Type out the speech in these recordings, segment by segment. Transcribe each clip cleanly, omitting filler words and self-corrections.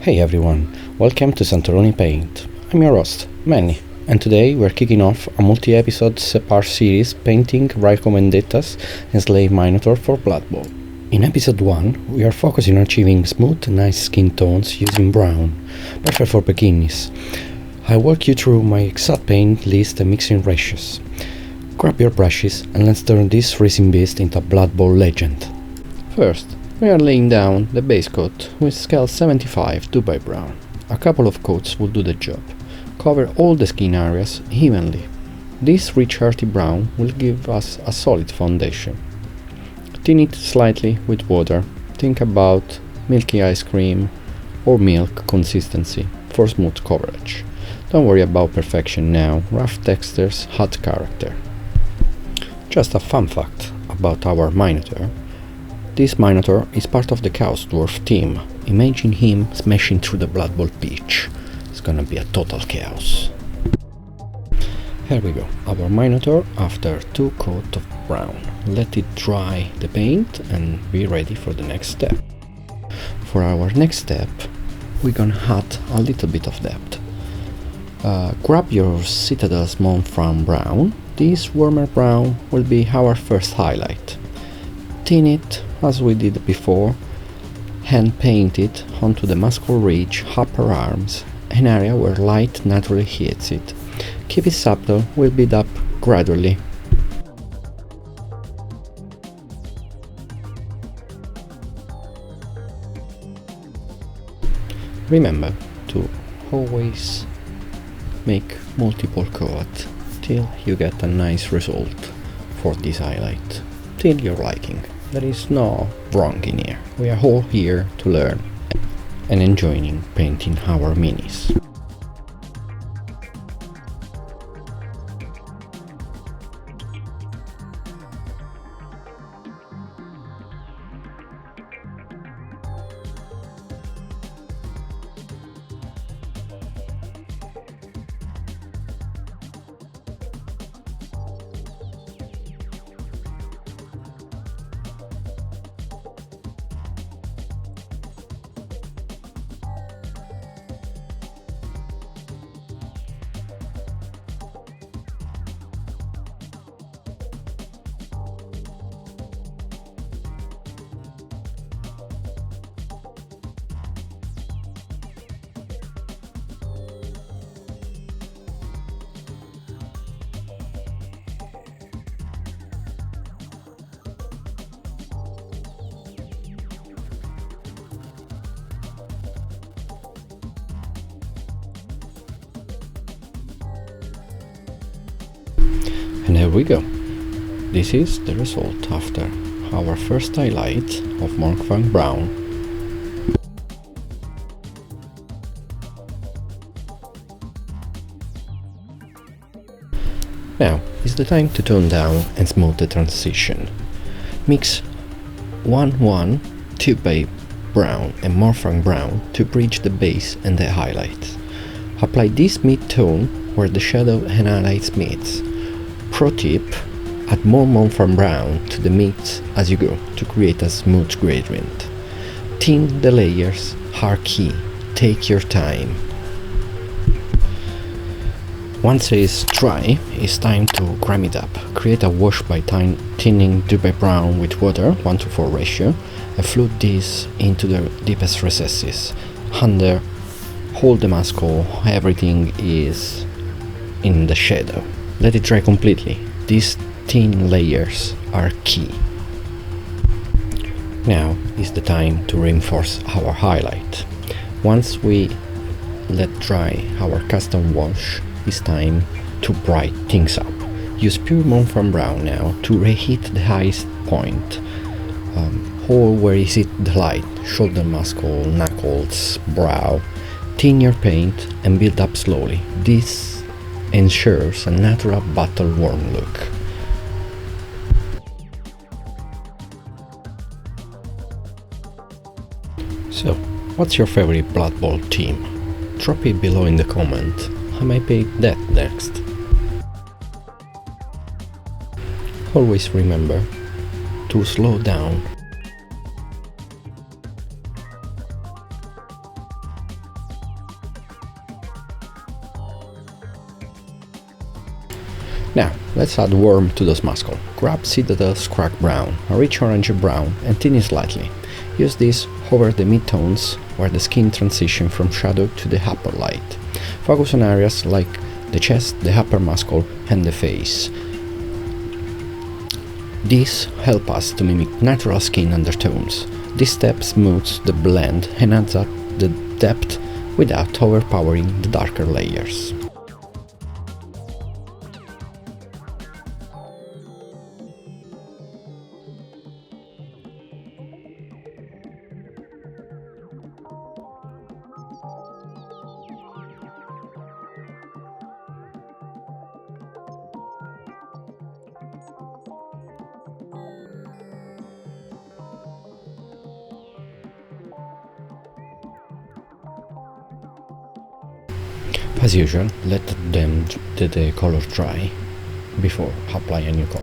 Hey everyone, welcome to Santorone Paint. I'm your host, Manny, and today we're kicking off a multi-episode part series painting Recomendatas Enslaved Minotaur for Blood Bowl. In episode 1, we are focusing on achieving smooth, nice skin tones using brown, perfect for beginners. I'll walk you through my exact paint list and mixing ratios. Grab your brushes and let's turn this racing beast into a Blood Bowl legend. First, we are laying down the base coat with scale 75 2 by brown. A couple of coats will do the job. Cover all the skin areas evenly. This rich earthy brown will give us a solid foundation. Thin it slightly with water. Think about milky ice cream or milk consistency for smooth coverage. Don't worry about perfection now, rough textures add character. Just a fun fact about our Minotaur. This Minotaur is part of the Chaos Dwarf team. Imagine him smashing through the Blood Bowl pitch. It's gonna be a total chaos. Here we go, our Minotaur after 2 coats of brown. Let it dry the paint and be ready for the next step. For our next step, we're gonna add a little bit of depth. Grab your Citadel's Mournfang brown. This warmer brown will be our first highlight. Thin it as we did before, hand paint it onto the muscle ridge, upper arms, an area where light naturally hits it. Keep it subtle, we'll build up gradually. Remember to always make multiple coats till you get a nice result for this highlight, till your liking. There is no wrong in here. We are all here to learn and enjoying painting our minis. And here we go. This is the result after our first highlight of Mournfang brown. Now is the time to tone down and smooth the transition. Mix 1-1 2 by brown and Mournfang brown to bridge the base and the highlights. Apply this mid-tone where the shadow and highlights meet. Pro tip, add more Mournfang brown to the mix as you go to create a smooth gradient. Thin the layers are key, take your time. Once it is dry, it's time to grime it up. Create a wash by thinning 2 by brown with water, 1:4 ratio, and flood this into the deepest recesses. Under, hold the muscle, everything is in the shadow. Let it dry completely. These thin layers are key. Now is the time to reinforce our highlight. Once we let dry our custom wash, it's time to bright things up. Use pure Mournfang brown now to reheat the highest point. All where you see the light, shoulder muscle, knuckles, brow. Thin your paint and build up slowly. This ensures a natural battle-worn look. So, what's your favorite Blood Bowl team? Drop it below in the comment. I might paint that next. Always remember to slow down. let's add warmth to those muscles. Grab Citadel Skrag Brown, a rich orange brown, and thin it slightly. Use this over the mid-tones where the skin transitions from shadow to the upper light. Focus on areas like the chest, the upper muscle, and the face. These help us to mimic natural skin undertones. This step smooths the blend and adds up the depth without overpowering the darker layers. As usual, let the color dry before applying a new color.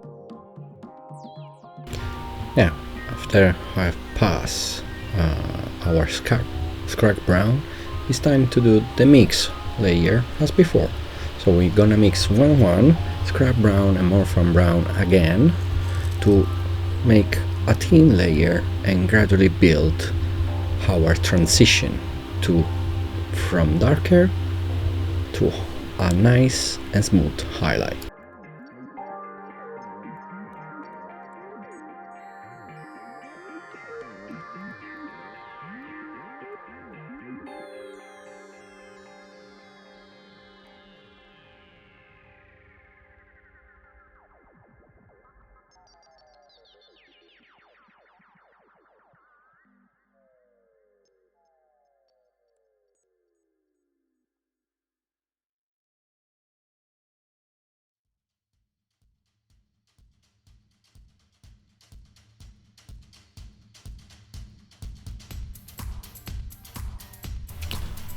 Now, after I've passed our Skrag Brown, it's time to do the mix layer as before. So we're gonna mix 1-1 Skrag Brown and Mournfang Brown again to make a thin layer and gradually build our transition from darker to a nice and smooth highlight.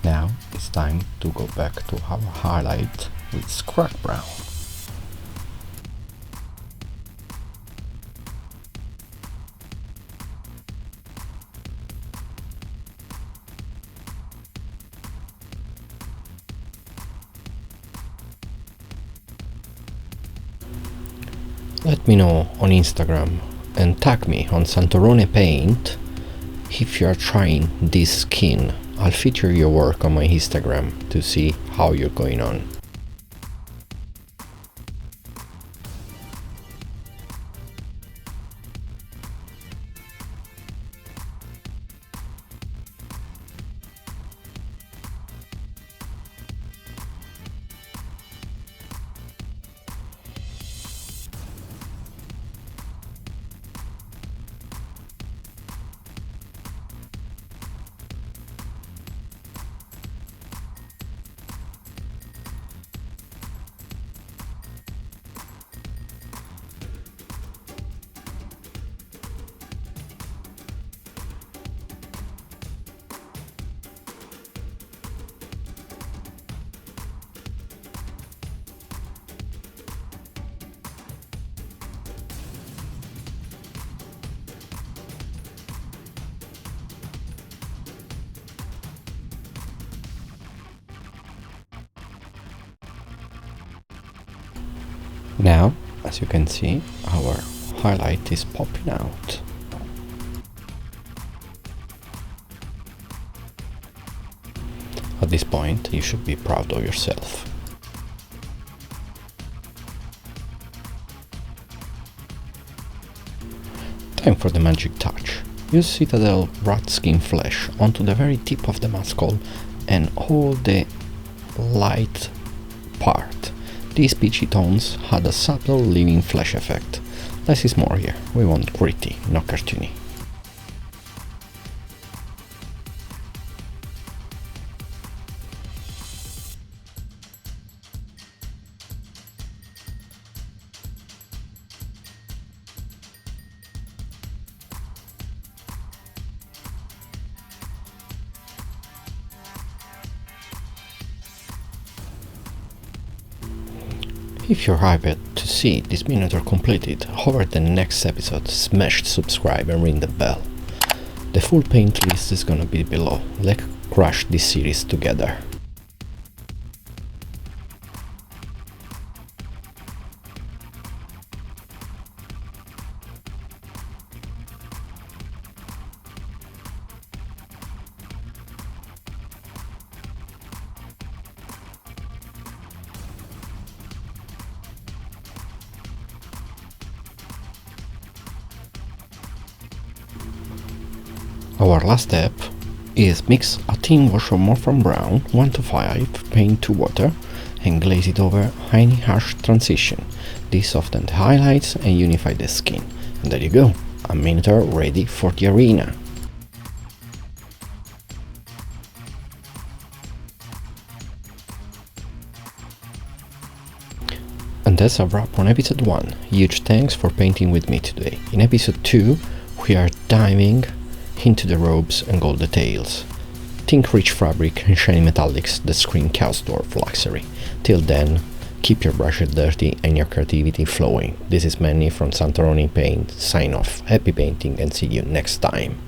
Now it's time to go back to our highlight with Skrag Brown. Let me know on Instagram and tag me on Santorone Paint if you are trying this skin. I'll feature your work on my Instagram to see how you're going on. Now, as you can see, our highlight is popping out. At this point, you should be proud of yourself. Time for the magic touch. Use Citadel rat skin flesh onto the very tip of the muscle and all the light part. These peachy tones had a subtle living flesh effect. Less is more here. We want gritty, not cartoony. If you're hyped to see this Minotaur completed, over the next episode, smash subscribe and ring the bell. The full paint list is gonna be below. Let's crush this series together. Our last step is mix a thin wash of Mournfang brown 1 to 5, paint to water, and glaze it over any harsh transition. This softens the highlights and unifies the skin. And there you go, a Minotaur ready for the arena. And that's a wrap on episode 1. Huge thanks for painting with me today. In episode 2, we are diving into the robes and gold details. Think rich fabric and shiny metallics that scream Chaos Dwarf luxury. Till then, keep your brushes dirty and your creativity flowing. This is Manny from Santorone Paint. Sign off. Happy painting and see you next time.